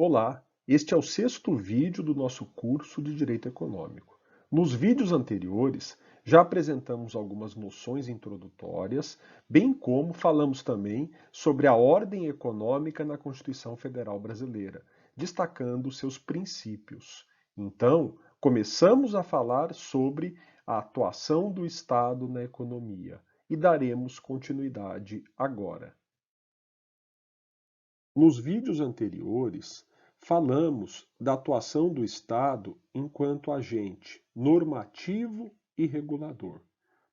Olá, este é o sexto vídeo do nosso curso de Direito Econômico. Nos vídeos anteriores, já apresentamos algumas noções introdutórias, bem como falamos também sobre a ordem econômica na Constituição Federal Brasileira, destacando seus princípios. Então, começamos a falar sobre a atuação do Estado na economia e daremos continuidade agora. Nos vídeos anteriores, falamos da atuação do Estado enquanto agente normativo e regulador.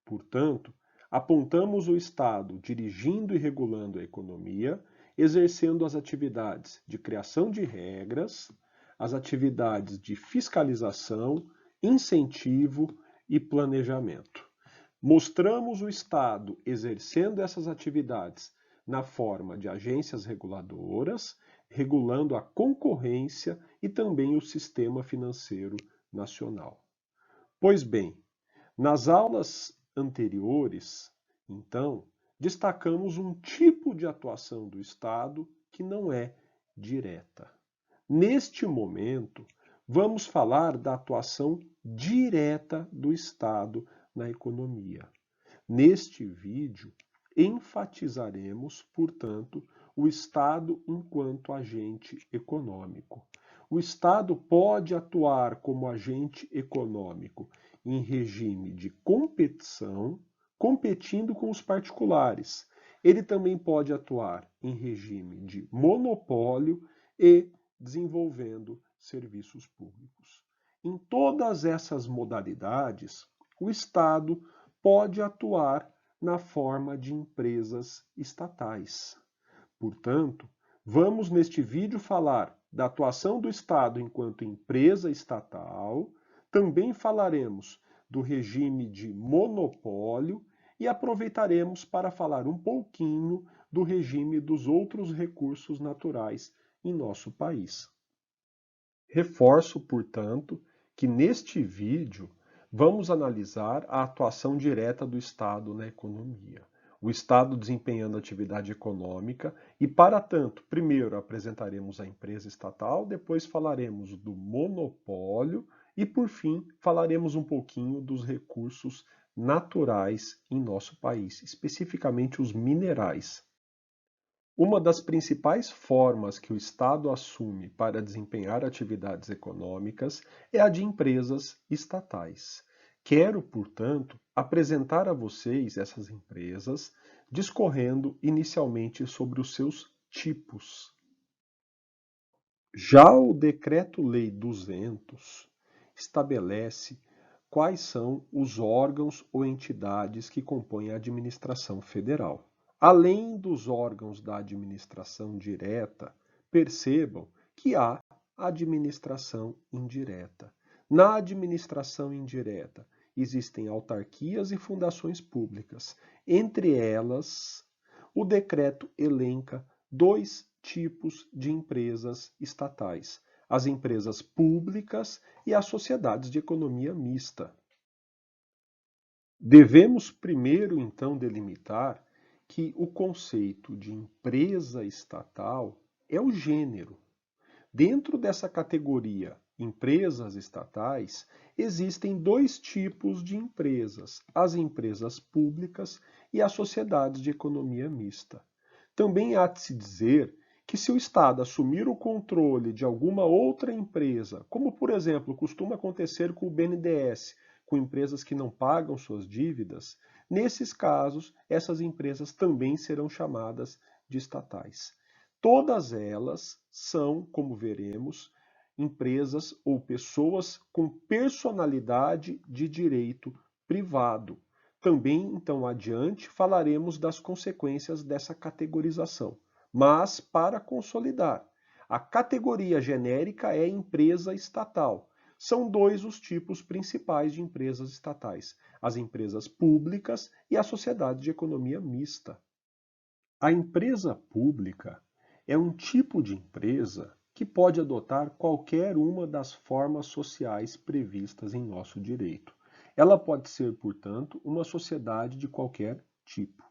Portanto, apontamos o Estado dirigindo e regulando a economia, exercendo as atividades de criação de regras, as atividades de fiscalização, incentivo e planejamento. Mostramos o Estado exercendo essas atividades na forma de agências reguladoras, regulando a concorrência e também o sistema financeiro nacional. Pois bem, nas aulas anteriores, então, destacamos um tipo de atuação do Estado que não é direta. Neste momento, vamos falar da atuação direta do Estado na economia. Neste vídeo, enfatizaremos, portanto, o Estado enquanto agente econômico. O Estado pode atuar como agente econômico em regime de competição, competindo com os particulares. Ele também pode atuar em regime de monopólio e desenvolvendo serviços públicos. Em todas essas modalidades, o Estado pode atuar na forma de empresas estatais. Portanto, vamos neste vídeo falar da atuação do Estado enquanto empresa estatal, também falaremos do regime de monopólio e aproveitaremos para falar um pouquinho do regime dos outros recursos naturais em nosso país. Reforço, portanto, que neste vídeo vamos analisar a atuação direta do Estado na economia. O Estado desempenhando atividade econômica e, para tanto, primeiro apresentaremos a empresa estatal, depois falaremos do monopólio e, por fim, falaremos um pouquinho dos recursos naturais em nosso país, especificamente os minerais. Uma das principais formas que o Estado assume para desempenhar atividades econômicas é a de empresas estatais. Quero, portanto, apresentar a vocês essas empresas, discorrendo inicialmente sobre os seus tipos. Já o Decreto-Lei 200 estabelece quais são os órgãos ou entidades que compõem a administração federal. Além dos órgãos da administração direta, percebam que há administração indireta. Na administração indireta, existem autarquias e fundações públicas. Entre elas, o decreto elenca dois tipos de empresas estatais: as empresas públicas e as sociedades de economia mista. Devemos primeiro, então, delimitar que o conceito de empresa estatal é o gênero. Dentro dessa categoria, empresas estatais, existem dois tipos de empresas: as empresas públicas e as sociedades de economia mista. Também há de se dizer que se o Estado assumir o controle de alguma outra empresa, como por exemplo costuma acontecer com o BNDES, com empresas que não pagam suas dívidas, nesses casos, essas empresas também serão chamadas de estatais. Todas elas são, como veremos, empresas ou pessoas com personalidade de direito privado. Também, então, adiante, falaremos das consequências dessa categorização. Mas, para consolidar, a categoria genérica é empresa estatal. São dois os tipos principais de empresas estatais: as empresas públicas e a sociedade de economia mista. A empresa pública é um tipo de empresa que pode adotar qualquer uma das formas sociais previstas em nosso direito. Ela pode ser, portanto, uma sociedade de qualquer tipo.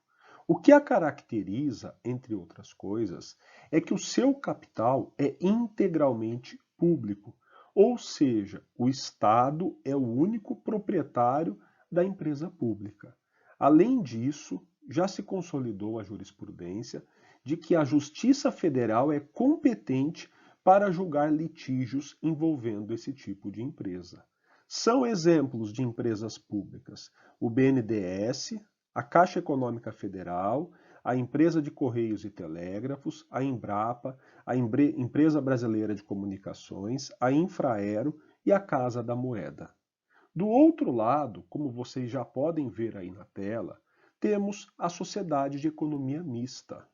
O que a caracteriza, entre outras coisas, é que o seu capital é integralmente público, ou seja, o Estado é o único proprietário da empresa pública. Além disso, já se consolidou a jurisprudência de que a Justiça Federal é competente para julgar litígios envolvendo esse tipo de empresa. São exemplos de empresas públicas o BNDES, a Caixa Econômica Federal, a Empresa de Correios e Telégrafos, a Embrapa, a Empresa Brasileira de Comunicações, a Infraero e a Casa da Moeda. Do outro lado, como vocês já podem ver aí na tela, temos a Sociedade de Economia Mista.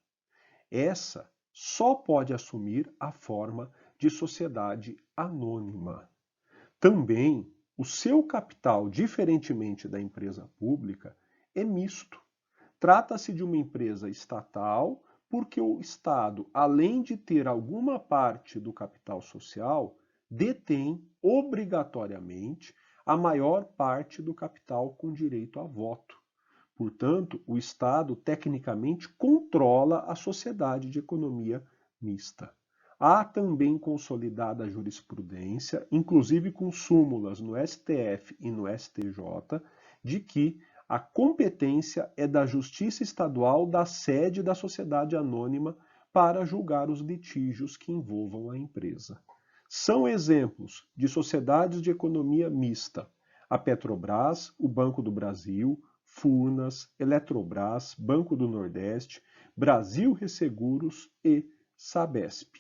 Essa só pode assumir a forma de sociedade anônima. Também, o seu capital, diferentemente da empresa pública, é misto. Trata-se de uma empresa estatal, porque o Estado, além de ter alguma parte do capital social, detém obrigatoriamente a maior parte do capital com direito a voto. Portanto, o Estado tecnicamente controla a sociedade de economia mista. Há também consolidada a jurisprudência, inclusive com súmulas no STF e no STJ, de que a competência é da Justiça Estadual da sede da sociedade anônima para julgar os litígios que envolvam a empresa. São exemplos de sociedades de economia mista a Petrobras, o Banco do Brasil, Furnas, Eletrobras, Banco do Nordeste, Brasil Resseguros e Sabesp.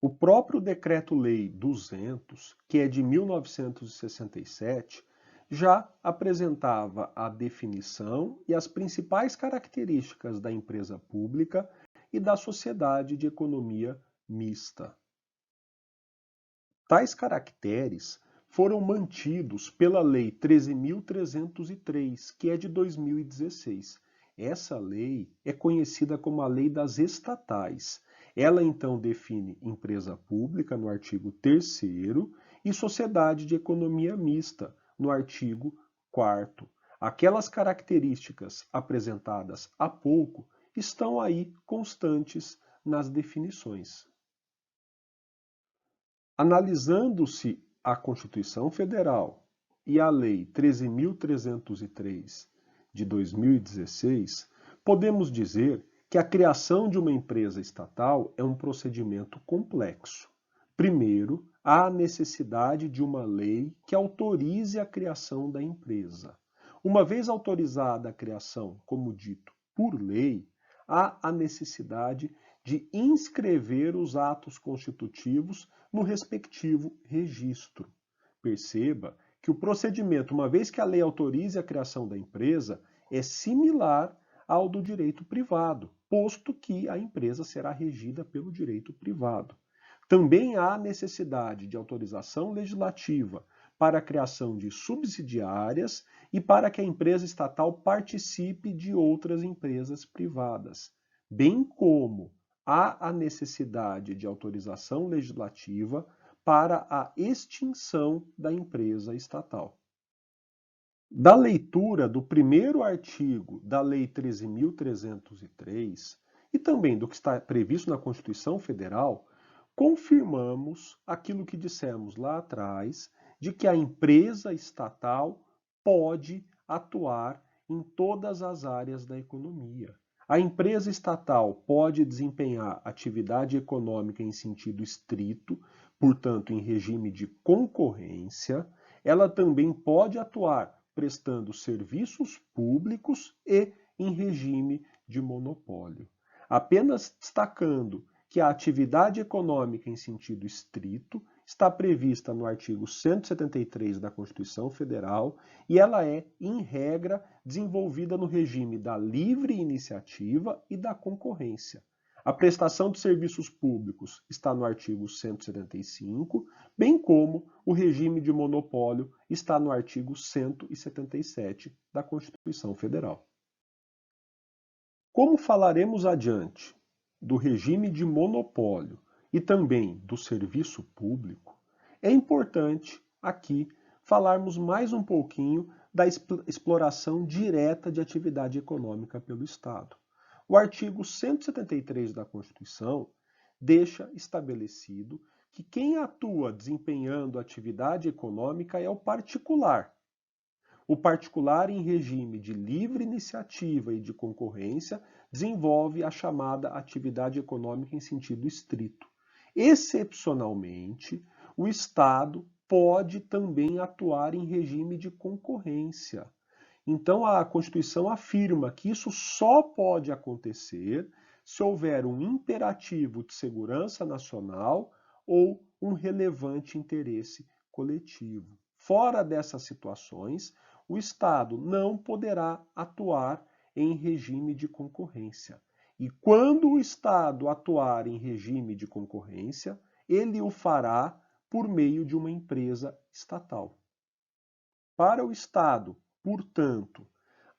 O próprio Decreto-Lei 200, que é de 1967, já apresentava a definição e as principais características da empresa pública e da sociedade de economia mista. Tais caracteres foram mantidos pela Lei 13.303, que é de 2016. Essa lei é conhecida como a Lei das Estatais. Ela então define empresa pública no artigo 3º e sociedade de economia mista no artigo 4º. Aquelas características apresentadas há pouco estão aí constantes nas definições. Analisando-se a Constituição Federal e a Lei 13.303 de 2016, podemos dizer que a criação de uma empresa estatal é um procedimento complexo. Primeiro, há a necessidade de uma lei que autorize a criação da empresa. Uma vez autorizada a criação, como dito, por lei, há a necessidade de inscrever os atos constitutivos no respectivo registro. Perceba que o procedimento, uma vez que a lei autorize a criação da empresa, é similar ao do direito privado, posto que a empresa será regida pelo direito privado. Também há necessidade de autorização legislativa para a criação de subsidiárias e para que a empresa estatal participe de outras empresas privadas, bem como há a necessidade de autorização legislativa para a extinção da empresa estatal. Da leitura do primeiro artigo da Lei 13.303 e também do que está previsto na Constituição Federal, confirmamos aquilo que dissemos lá atrás, de que a empresa estatal pode atuar em todas as áreas da economia. A empresa estatal pode desempenhar atividade econômica em sentido estrito, portanto, em regime de concorrência. Ela também pode atuar prestando serviços públicos e em regime de monopólio. Apenas destacando que a atividade econômica em sentido estrito está prevista no artigo 173 da Constituição Federal e ela é, em regra, desenvolvida no regime da livre iniciativa e da concorrência. A prestação de serviços públicos está no artigo 175, bem como o regime de monopólio está no artigo 177 da Constituição Federal. Como falaremos adiante do regime de monopólio e também do serviço público, é importante aqui falarmos mais um pouquinho da exploração direta de atividade econômica pelo Estado. O artigo 173 da Constituição deixa estabelecido que quem atua desempenhando atividade econômica é o particular. O particular, em regime de livre iniciativa e de concorrência, desenvolve a chamada atividade econômica em sentido estrito. Excepcionalmente, o Estado pode também atuar em regime de concorrência. Então, a Constituição afirma que isso só pode acontecer se houver um imperativo de segurança nacional ou um relevante interesse coletivo. Fora dessas situações, o Estado não poderá atuar em regime de concorrência. E quando o Estado atuar em regime de concorrência, ele o fará por meio de uma empresa estatal. Para o Estado, portanto,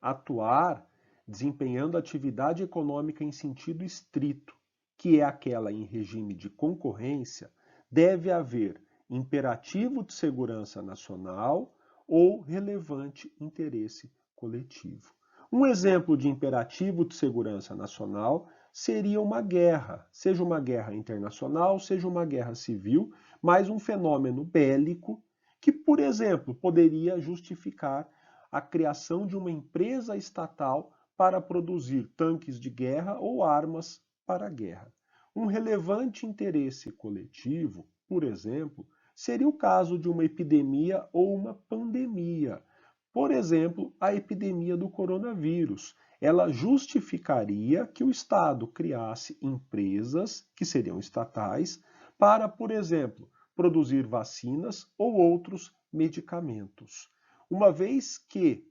atuar desempenhando atividade econômica em sentido estrito, que é aquela em regime de concorrência, deve haver imperativo de segurança nacional ou relevante interesse coletivo. Um exemplo de imperativo de segurança nacional seria uma guerra, seja uma guerra internacional, seja uma guerra civil, mas um fenômeno bélico que, por exemplo, poderia justificar a criação de uma empresa estatal para produzir tanques de guerra ou armas para a guerra. Um relevante interesse coletivo, por exemplo, seria o caso de uma epidemia ou uma pandemia. Por exemplo, a epidemia do coronavírus. Ela justificaria que o Estado criasse empresas, que seriam estatais, para, por exemplo, produzir vacinas ou outros medicamentos. Uma vez que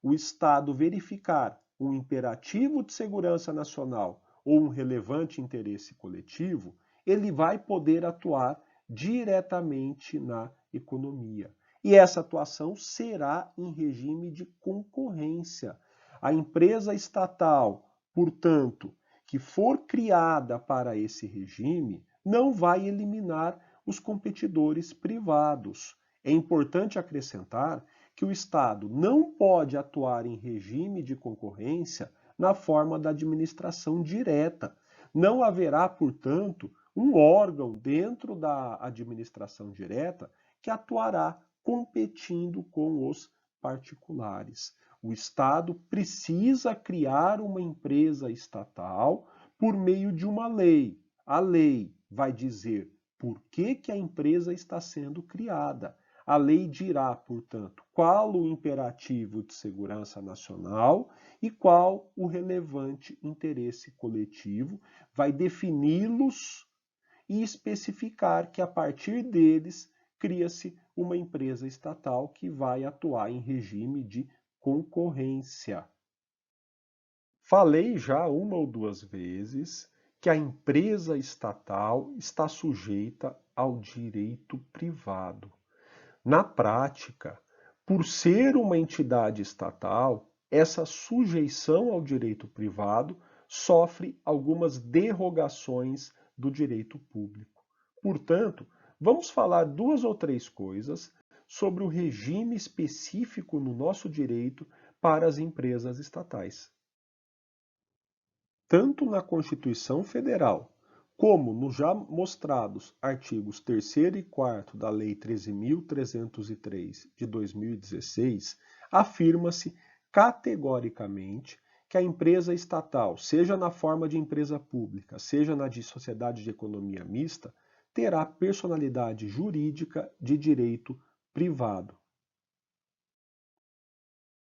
o Estado verificar um imperativo de segurança nacional ou um relevante interesse coletivo, ele vai poder atuar diretamente na economia. E essa atuação será em regime de concorrência. A empresa estatal, portanto, que for criada para esse regime, não vai eliminar os competidores privados. É importante acrescentar que o Estado não pode atuar em regime de concorrência na forma da administração direta. Não haverá, portanto, um órgão dentro da administração direta que atuará competindo com os particulares. O Estado precisa criar uma empresa estatal por meio de uma lei. A lei vai dizer por que a empresa está sendo criada. A lei dirá, portanto, qual o imperativo de segurança nacional e qual o relevante interesse coletivo, vai defini-los e especificar que a partir deles cria-se uma empresa estatal que vai atuar em regime de concorrência. Falei já uma ou duas vezes que a empresa estatal está sujeita ao direito privado. Na prática, por ser uma entidade estatal, essa sujeição ao direito privado sofre algumas derrogações do direito público. Portanto, vamos falar duas ou três coisas sobre o regime específico no nosso direito para as empresas estatais. Tanto na Constituição Federal como nos já mostrados artigos 3º e 4º da Lei 13.303 de 2016, afirma-se categoricamente que a empresa estatal, seja na forma de empresa pública, seja na de sociedade de economia mista, terá personalidade jurídica de direito privado.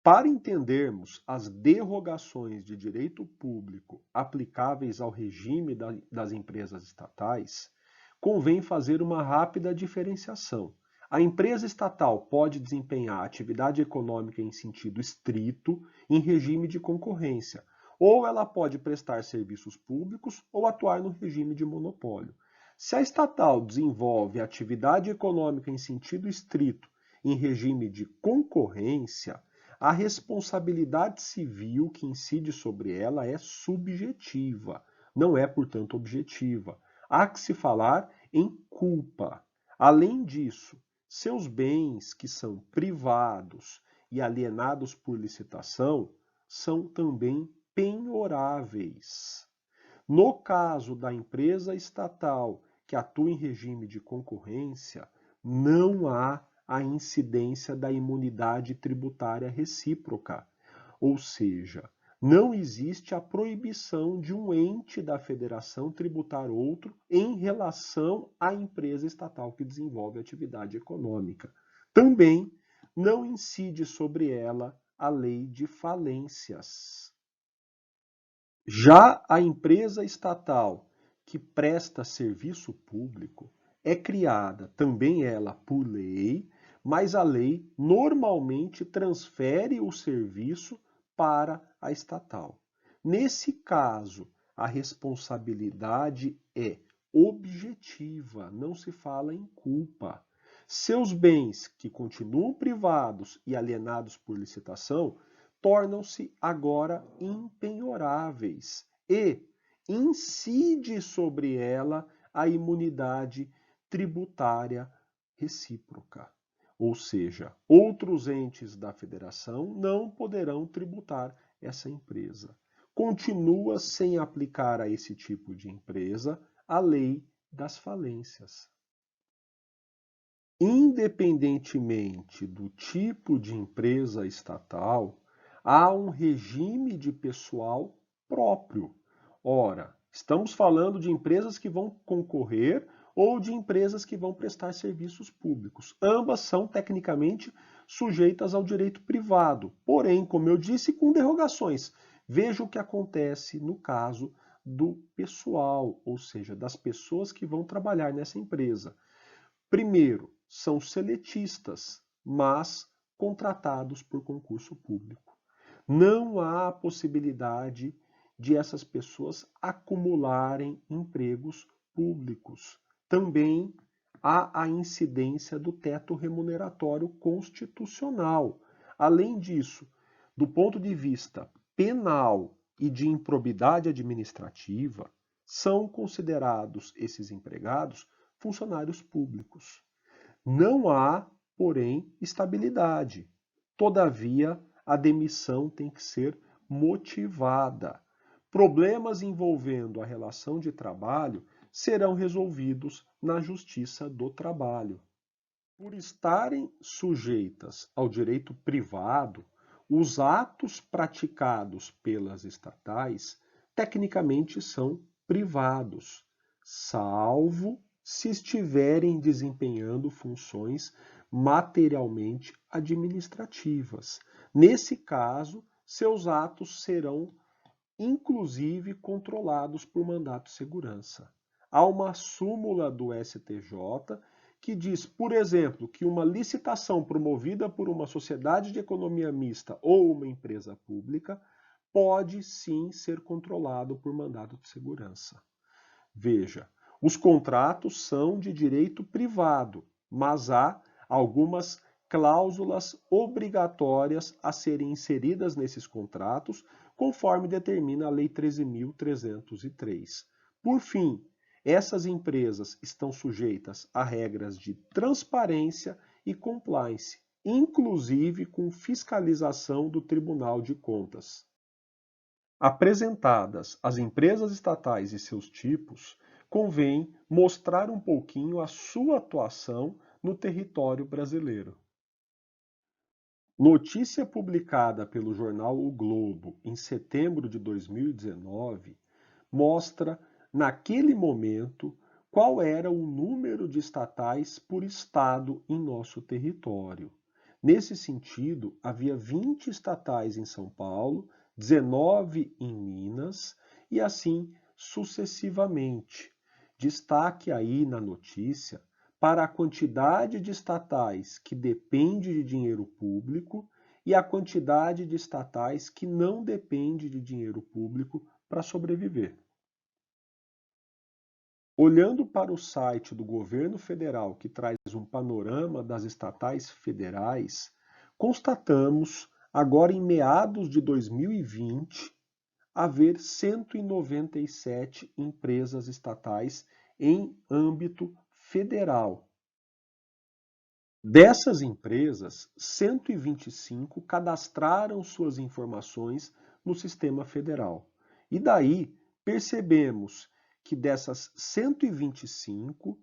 Para entendermos as derrogações de direito público aplicáveis ao regime das empresas estatais, convém fazer uma rápida diferenciação. A empresa estatal pode desempenhar atividade econômica em sentido estrito, em regime de concorrência, ou ela pode prestar serviços públicos ou atuar no regime de monopólio. Se a estatal desenvolve atividade econômica em sentido estrito, em regime de concorrência, a responsabilidade civil que incide sobre ela é subjetiva, não é, portanto, objetiva. Há que se falar em culpa. Além disso, seus bens que são privados e alienados por licitação são também penhoráveis. No caso da empresa estatal que atua em regime de concorrência, não há a incidência da imunidade tributária recíproca, ou seja, não existe a proibição de um ente da federação tributar outro em relação à empresa estatal que desenvolve atividade econômica. Também não incide sobre ela a lei de falências. Já a empresa estatal que presta serviço público é criada também ela por lei, mas a lei normalmente transfere o serviço para a estatal. Nesse caso, a responsabilidade é objetiva, não se fala em culpa. Seus bens, que continuam privados e alienados por licitação, tornam-se agora impenhoráveis e incide sobre ela a imunidade tributária recíproca. Ou seja, outros entes da federação não poderão tributar essa empresa. Continua sem aplicar a esse tipo de empresa a lei das falências. Independentemente do tipo de empresa estatal, há um regime de pessoal próprio. Ora, estamos falando de empresas que vão concorrer ou de empresas que vão prestar serviços públicos. Ambas são tecnicamente sujeitas ao direito privado, porém, como eu disse, com derrogações. Veja o que acontece no caso do pessoal, ou seja, das pessoas que vão trabalhar nessa empresa. Primeiro, são seletistas, mas contratados por concurso público. Não há possibilidade de essas pessoas acumularem empregos públicos. Também há a incidência do teto remuneratório constitucional. Além disso, do ponto de vista penal e de improbidade administrativa, são considerados esses empregados funcionários públicos. Não há, porém, estabilidade. Todavia, a demissão tem que ser motivada. Problemas envolvendo a relação de trabalho serão resolvidos na Justiça do Trabalho. Por estarem sujeitas ao direito privado, os atos praticados pelas estatais tecnicamente são privados, salvo se estiverem desempenhando funções materialmente administrativas. Nesse caso, seus atos serão inclusive controlados por mandato de segurança. Há uma súmula do STJ que diz, por exemplo, que uma licitação promovida por uma sociedade de economia mista ou uma empresa pública pode sim ser controlado por mandato de segurança. Veja, os contratos são de direito privado, mas há algumas cláusulas obrigatórias a serem inseridas nesses contratos, conforme determina a Lei 13.303. Por fim, essas empresas estão sujeitas a regras de transparência e compliance, inclusive com fiscalização do Tribunal de Contas. Apresentadas as empresas estatais e seus tipos, convém mostrar um pouquinho a sua atuação no território brasileiro. Notícia publicada pelo jornal O Globo em setembro de 2019 mostra, naquele momento, qual era o número de estatais por estado em nosso território. Nesse sentido, havia 20 estatais em São Paulo, 19 em Minas e assim sucessivamente. Destaque aí na notícia para a quantidade de estatais que depende de dinheiro público e a quantidade de estatais que não depende de dinheiro público para sobreviver. Olhando para o site do governo federal, que traz um panorama das estatais federais, constatamos, agora em meados de 2020, haver 197 empresas estatais em âmbito federal. Dessas empresas, 125 cadastraram suas informações no sistema federal. E daí percebemos que dessas 125,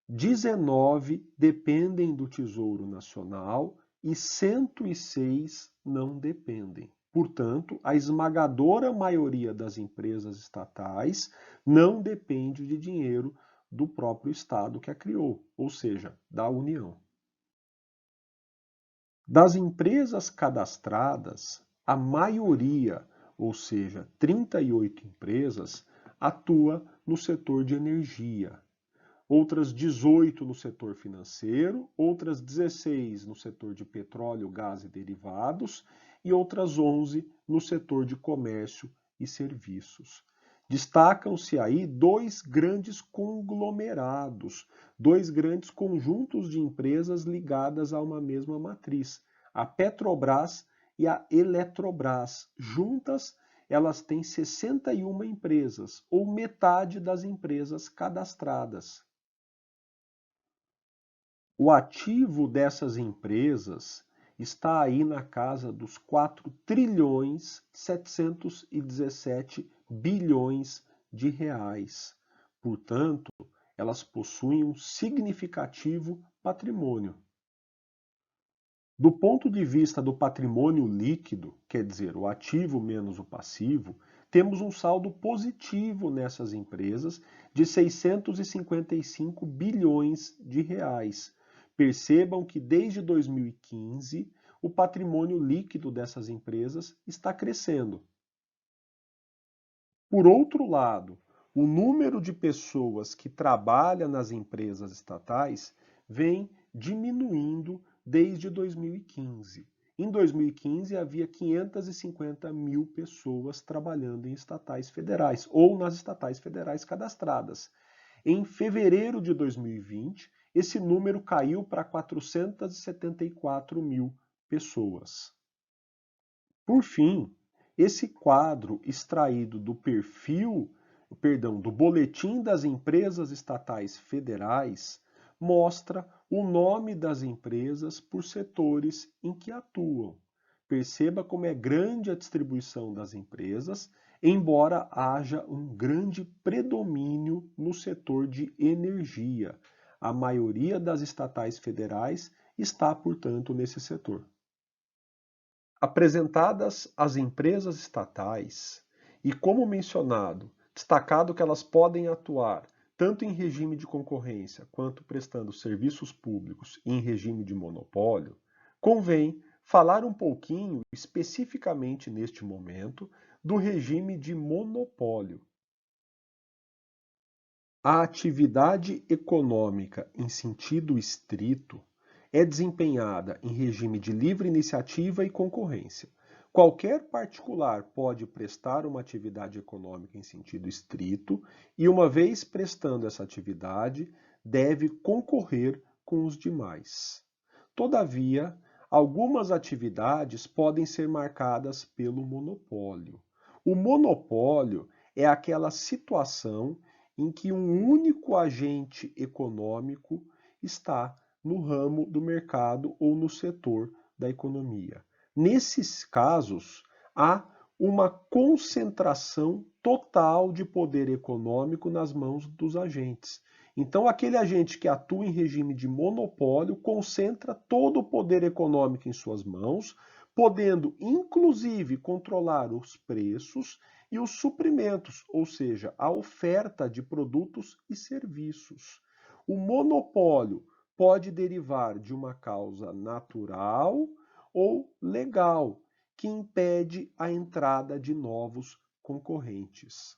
19 dependem do Tesouro Nacional e 106 não dependem. Portanto, a esmagadora maioria das empresas estatais não depende de dinheiro do próprio Estado que a criou, ou seja, da União. Das empresas cadastradas, a maioria, ou seja, 38 empresas, atua no setor de energia, outras 18 no setor financeiro, outras 16 no setor de petróleo, gás e derivados e outras 11 no setor de comércio e serviços. Destacam-se aí dois grandes conglomerados, dois grandes conjuntos de empresas ligadas a uma mesma matriz, a Petrobras e a Eletrobras. Juntas, elas têm 61 empresas, ou metade das empresas cadastradas. O ativo dessas empresas está aí na casa dos 4 trilhões 717 bilhões de reais. Portanto, elas possuem um significativo patrimônio. Do ponto de vista do patrimônio líquido, quer dizer, o ativo menos o passivo, temos um saldo positivo nessas empresas de 655 bilhões de reais. Percebam que desde 2015 o patrimônio líquido dessas empresas está crescendo. Por outro lado, o número de pessoas que trabalham nas empresas estatais vem diminuindo desde 2015. Em 2015, havia 550 mil pessoas trabalhando em estatais federais ou nas estatais federais cadastradas. Em fevereiro de 2020, esse número caiu para 474 mil pessoas. Por fim, esse quadro extraído do do Boletim das Empresas Estatais Federais mostra o nome das empresas por setores em que atuam. Perceba como é grande a distribuição das empresas, embora haja um grande predomínio no setor de energia. A maioria das estatais federais está, portanto, nesse setor. Apresentadas as empresas estatais e, como mencionado, destacado que elas podem atuar tanto em regime de concorrência quanto prestando serviços públicos em regime de monopólio, convém falar um pouquinho, especificamente neste momento, do regime de monopólio. A atividade econômica em sentido estrito é desempenhada em regime de livre iniciativa e concorrência. Qualquer particular pode prestar uma atividade econômica em sentido estrito e, uma vez prestando essa atividade, deve concorrer com os demais. Todavia, algumas atividades podem ser marcadas pelo monopólio. O monopólio é aquela situação em que um único agente econômico está no ramo do mercado ou no setor da economia. Nesses casos, há uma concentração total de poder econômico nas mãos dos agentes. Então, aquele agente que atua em regime de monopólio concentra todo o poder econômico em suas mãos, podendo inclusive controlar os preços e os suprimentos, ou seja, a oferta de produtos e serviços. O monopólio pode derivar de uma causa natural ou legal, que impede a entrada de novos concorrentes.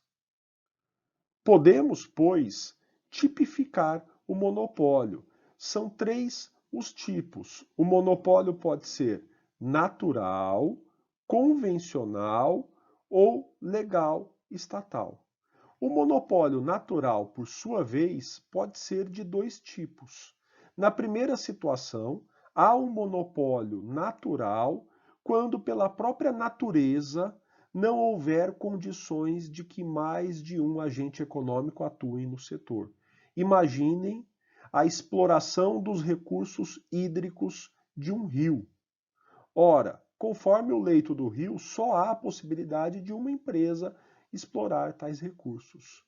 Podemos, pois, tipificar o monopólio. São 3 os tipos. O monopólio pode ser natural, convencional ou legal estatal. O monopólio natural, por sua vez, pode ser de 2 tipos. Na primeira situação, há um monopólio natural quando, pela própria natureza, não houver condições de que mais de um agente econômico atue no setor. Imaginem a exploração dos recursos hídricos de um rio. Ora, conforme o leito do rio, só há a possibilidade de uma empresa explorar tais recursos.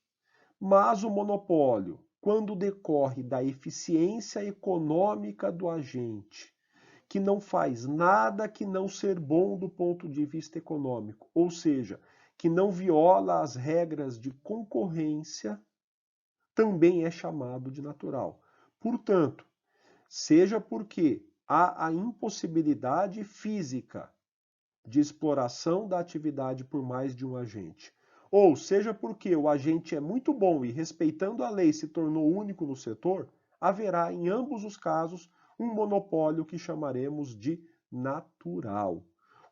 Mas o monopólio, quando decorre da eficiência econômica do agente, que não faz nada que não ser bom do ponto de vista econômico, ou seja, que não viola as regras de concorrência, também é chamado de natural. Portanto, seja porque há a impossibilidade física de exploração da atividade por mais de um agente, ou seja porque o agente é muito bom e, respeitando a lei, se tornou único no setor, haverá em ambos os casos um monopólio que chamaremos de natural.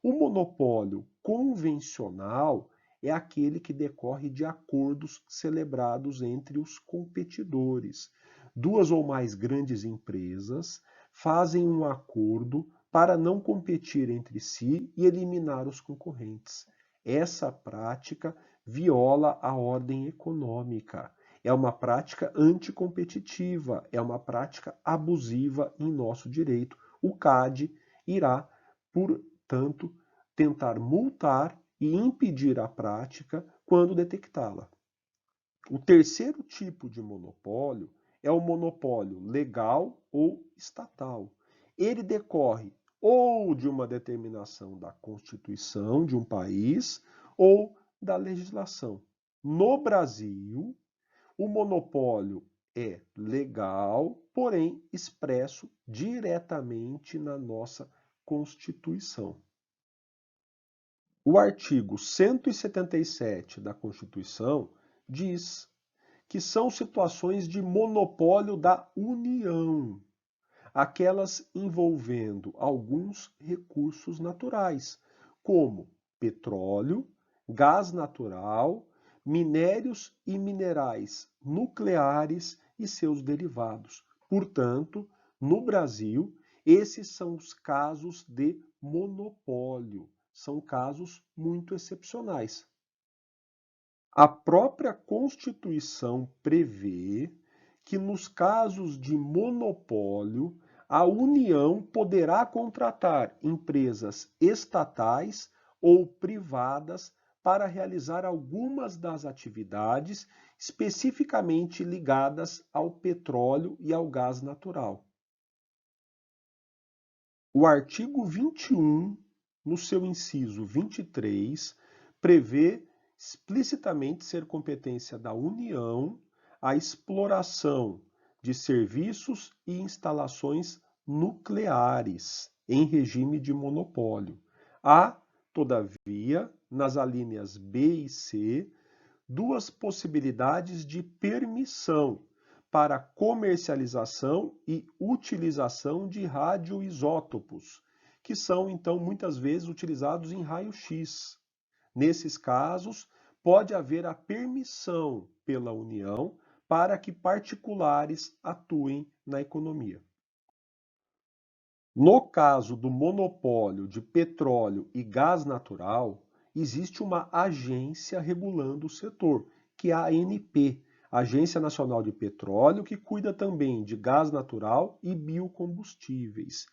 O monopólio convencional é aquele que decorre de acordos celebrados entre os competidores. Duas ou mais grandes empresas fazem um acordo para não competir entre si e eliminar os concorrentes. Essa prática viola a ordem econômica. É uma prática anticompetitiva, é uma prática abusiva em nosso direito. O CAD irá, portanto, tentar multar e impedir a prática quando detectá-la. O terceiro tipo de monopólio é o monopólio legal ou estatal. Ele decorre ou de uma determinação da Constituição de um país ou da legislação. No Brasil, o monopólio é legal, porém expresso diretamente na nossa Constituição. O artigo 177 da Constituição diz que são situações de monopólio da União, aquelas envolvendo alguns recursos naturais, como petróleo, gás natural, minérios e minerais nucleares e seus derivados. Portanto, no Brasil, esses são os casos de monopólio. São casos muito excepcionais. A própria Constituição prevê que, nos casos de monopólio, a União poderá contratar empresas estatais ou privadas para realizar algumas das atividades especificamente ligadas ao petróleo e ao gás natural. O artigo 21, no seu inciso 23, prevê explicitamente ser competência da União a exploração de serviços e instalações nucleares em regime de monopólio. Há, todavia, nas alíneas B e C, duas possibilidades de permissão para comercialização e utilização de radioisótopos, que são, então, muitas vezes utilizados em raio-x. Nesses casos, pode haver a permissão pela União para que particulares atuem na economia. No caso do monopólio de petróleo e gás natural, existe uma agência regulando o setor, que é a ANP, Agência Nacional de Petróleo, que cuida também de gás natural e biocombustíveis.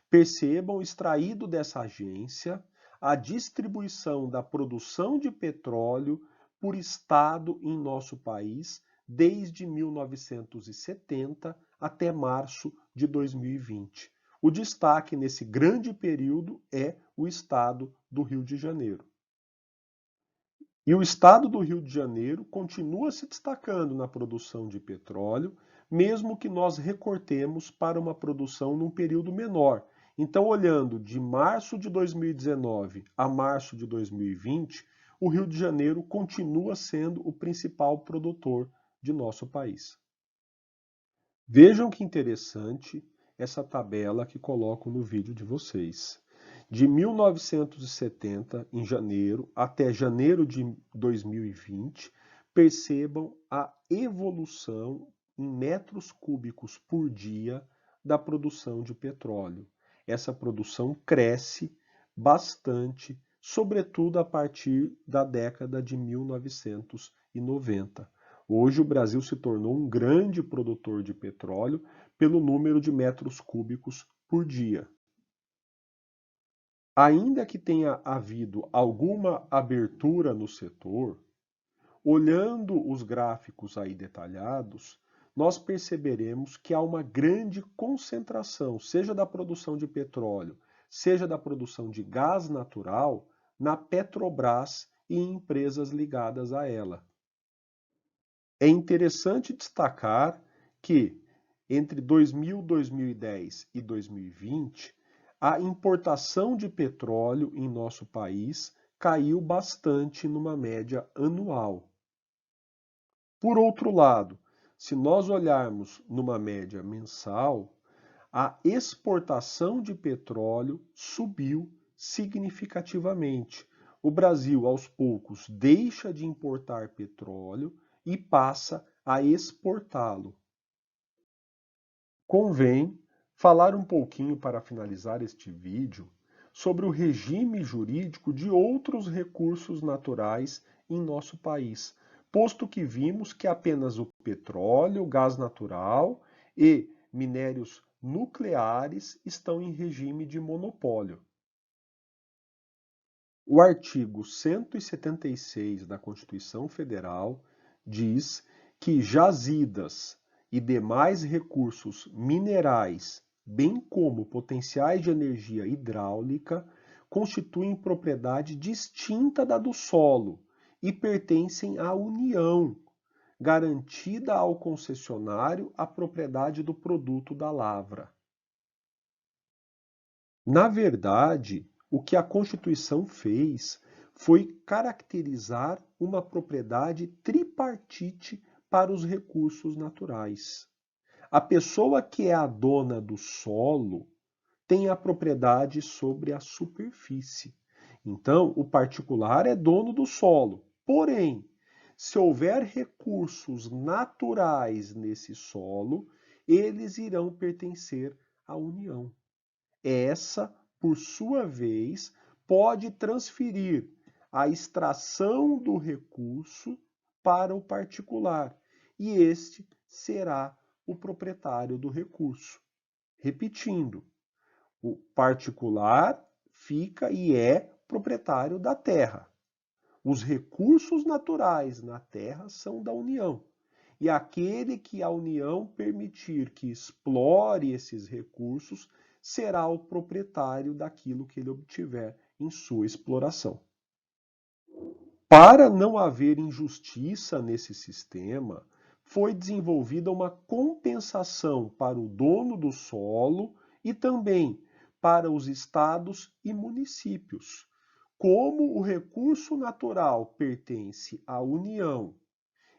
Percebam, extraído dessa agência, a distribuição da produção de petróleo por estado em nosso país desde 1970 até março de 2020. O destaque nesse grande período é o estado do Rio de Janeiro. E o estado do Rio de Janeiro continua se destacando na produção de petróleo, mesmo que nós recortemos para uma produção num período menor. Então, olhando de março de 2019 a março de 2020, o Rio de Janeiro continua sendo o principal produtor de nosso país. Vejam que interessante essa tabela que coloco no vídeo de vocês. De 1970, em janeiro, até janeiro de 2020, percebam a evolução em metros cúbicos por dia da produção de petróleo. Essa produção cresce bastante, sobretudo a partir da década de 1990. Hoje o Brasil se tornou um grande produtor de petróleo pelo número de metros cúbicos por dia. Ainda que tenha havido alguma abertura no setor, olhando os gráficos aí detalhados, nós perceberemos que há uma grande concentração, seja da produção de petróleo, seja da produção de gás natural, na Petrobras e em empresas ligadas a ela. É interessante destacar que entre 2000, 2010 e 2020, a importação de petróleo em nosso país caiu bastante numa média anual. Por outro lado, se nós olharmos numa média mensal, a exportação de petróleo subiu significativamente. O Brasil, aos poucos, deixa de importar petróleo e passa a exportá-lo. Convém falar um pouquinho, para finalizar este vídeo, sobre o regime jurídico de outros recursos naturais em nosso país, posto que vimos que apenas o petróleo, o gás natural e minérios nucleares estão em regime de monopólio. O artigo 176 da Constituição Federal diz que jazidas e demais recursos minerais, bem como potenciais de energia hidráulica, constituem propriedade distinta da do solo e pertencem à União, garantida ao concessionário a propriedade do produto da lavra. Na verdade, o que a Constituição fez foi caracterizar uma propriedade tripartite para os recursos naturais. A pessoa que é a dona do solo tem a propriedade sobre a superfície. Então, o particular é dono do solo. Porém, se houver recursos naturais nesse solo, eles irão pertencer à União. Essa, por sua vez, pode transferir a extração do recurso para o particular, e este será o proprietário do recurso. Repetindo, o particular fica e é proprietário da terra. Os recursos naturais na terra são da União. E aquele que a União permitir que explore esses recursos será o proprietário daquilo que ele obtiver em sua exploração. Para não haver injustiça nesse sistema, foi desenvolvida uma compensação para o dono do solo e também para os estados e municípios. Como o recurso natural pertence à União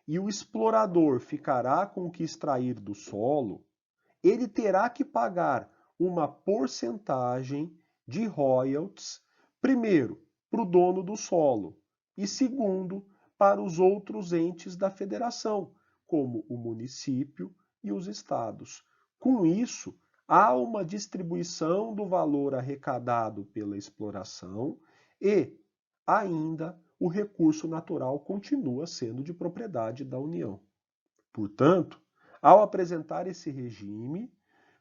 e o explorador ficará com o que extrair do solo, ele terá que pagar uma porcentagem de royalties, primeiro, para o dono do solo e segundo, para os outros entes da federação, como o município e os estados. Com isso, há uma distribuição do valor arrecadado pela exploração e, ainda, o recurso natural continua sendo de propriedade da União. Portanto, ao apresentar esse regime,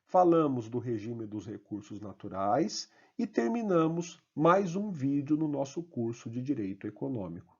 falamos do regime dos recursos naturais e terminamos mais um vídeo no nosso curso de Direito Econômico.